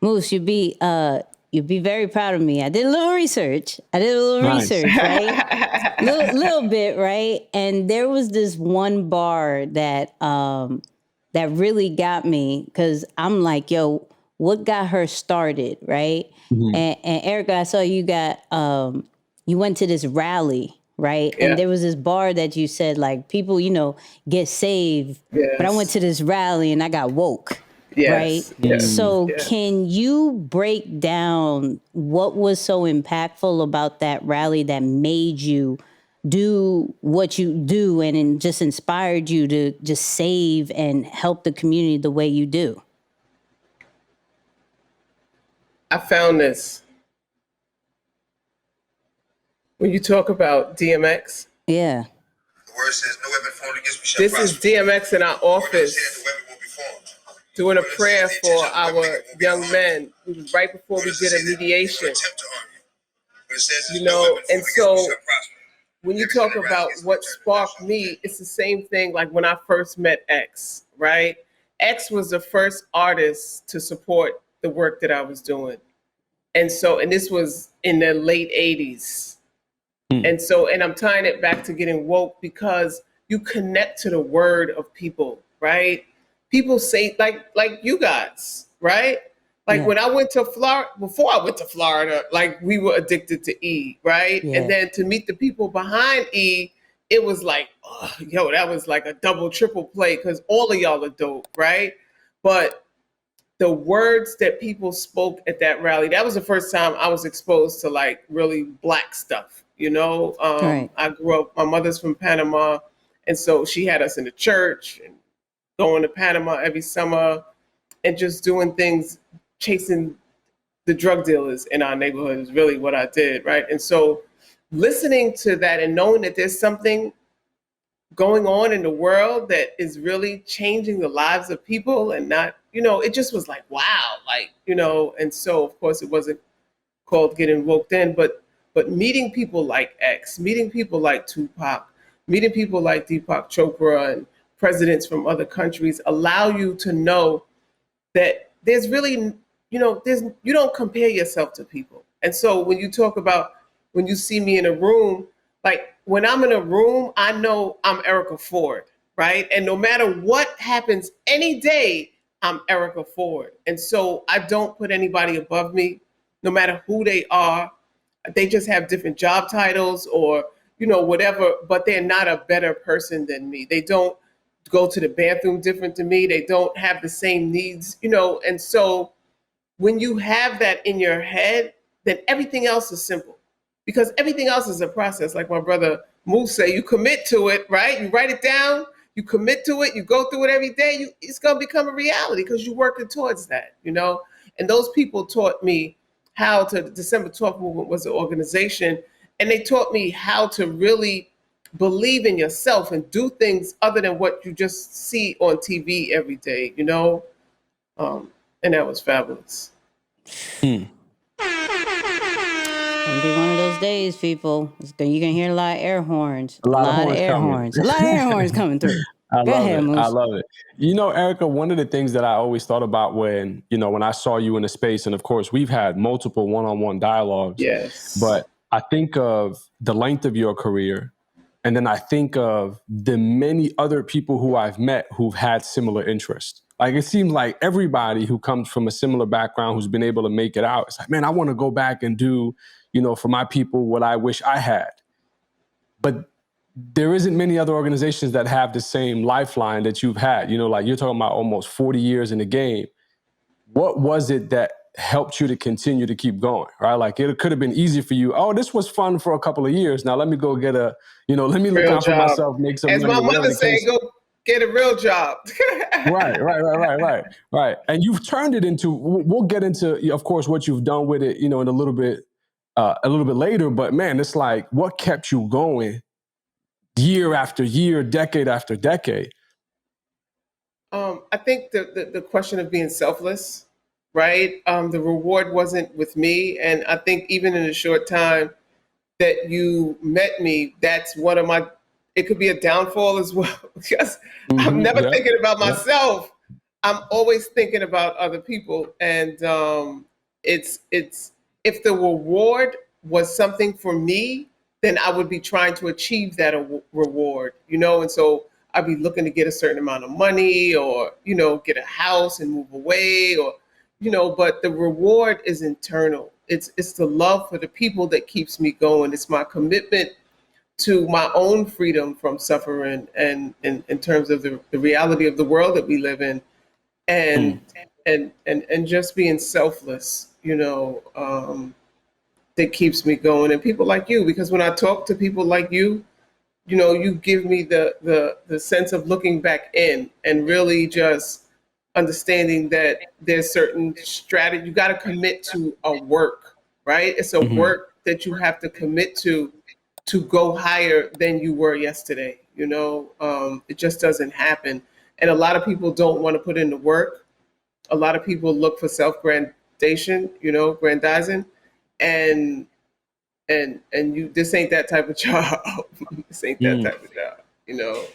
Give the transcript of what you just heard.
Moose, you'd be very proud of me. I did a little research. Nice. Right? little bit, right? And there was this one bar that really got me because I'm like, yo, what got her started, right? Mhm. And Erica, I saw you went to this rally, right? And Yeah. there was this bar that you said like people, get saved, but I went Yes. to this rally and I got woke. Right. Yes. Yes. So, Yeah. can you break down what was so impactful about that rally that made you do what you do and just inspired you to just save and help the community the way you do? I found this. When you talk about DMX, Yeah. The word says, no weapon formed against me shall this is prosper. DMX in our The word office says, the weapon will be formed. doing a The word prayer says, the for intention of the our weapon will be young harmed. men. It was right before The we word did says a that they will mediation. attempt to harm you. But it says, You no know, weapon and formed against me so shall prosper. when you Every talk time that about rises against what me, sparked shall me, judge. it's the same thing like when I first met X, right? X was the first artist to support the work that I was doing. And so, and this was in the late 80s. Hmm. And so, and I'm tying it back to getting woke because you connect to the word of people, right? People say like you guys, right? Like Yeah. when I went to Florida, before I went to Florida, like we were addicted to E, right? Yeah. And then to meet the people behind E, it was like, oh, yo, that was like a double, triple play because all of y'all are dope, right? But the words that people spoke at that rally, that was the first time I was exposed to like really black stuff, Right. I grew up, my mother's from Panama, and so she had us in the church and going to Panama every summer and just doing things, chasing the drug dealers in our neighborhood is really what I did, right? And so listening to that and knowing that there's something going on in the world that is really changing the lives of people and not, it just was like, wow, like, and so of course it wasn't called getting woke in, but meeting people like X, meeting people like Tupac, meeting people like Deepak Chopra and presidents from other countries allow you to know that there's really, you don't compare yourself to people. And so when you talk about when you see me in a room, like when I'm in a room, I know I'm Erica Ford, right? And no matter what happens any day, I'm Erica Ford. And so I don't put anybody above me, no matter who they are. They just have different job titles or, whatever, but they're not a better person than me. They don't go to the bathroom different than me. They don't have the same needs, and so when you have that in your head, then everything else is simple because everything else is a process. Like my brother Moose say, you commit to it, right? You write it down, you commit to it, you go through it every day, it's going to become a reality because you're working towards that, And those people taught me how to, December 12th Movement was an organization, and they taught me how to really believe in yourself and do things other than what you just see on TV every day, and that was fabulous. Hmm. Gonna be one of those days, people. You're gonna hear a lot of air horns. A lot of horns coming. A lot of air horns coming through. I Go love ahead, it. I Moose. love it. Erica, one of the things that I always thought about when I saw you in the space, and of course, we've had multiple one-on-one dialogues. Yes. But I think of the length of your career, and then I think of the many other people who I've met who've had similar interests. Like it seems like everybody who comes from a similar background who's been able to make it out, it's like, man, I want to go back and do, for my people what I wish I had. But there isn't many other organizations that have the same lifeline that you've had. Like you're talking about almost 40 years in the game. What was it that helped you to continue to keep going, right? Like it could have been easy for you. Oh, this was fun for a couple of years. Now let me go get let me look Real out for job. myself, make some As money. my Whatever mother the say, case. go get a real job. Right. And you've turned it into, we'll get into, of course, what you've done with it, in a little bit later, but man, it's like, what kept you going year after year, decade after decade? I think the question of being selfless, right? The reward wasn't with me. And I think even in the short time that you met me, that's one of my, it could be a downfall as well, because I'm never thinking about myself. I'm always thinking about other people, and it's if the reward was something for me, then I would be trying to achieve that reward, you know, and so I'd be looking to get a certain amount of money, or you know, get a house and move away, or you know, but the reward is internal. It's the love for the people that keeps me going. It's my commitment to my own freedom from suffering, and in terms of the reality of the world that we live in, and and just being selfless, you know, that keeps me going. And people like you, because when I talk to people like you know, you give me the sense of looking back in and really just understanding that there's certain strategy. You got to commit to a work, right? It's a work that you have to commit to go higher than you were yesterday. You know, it just doesn't happen. And a lot of people don't want to put in the work. A lot of people look for self-grandization, you know, grandizing, and you, this ain't that type of job. This ain't that type of job, you know.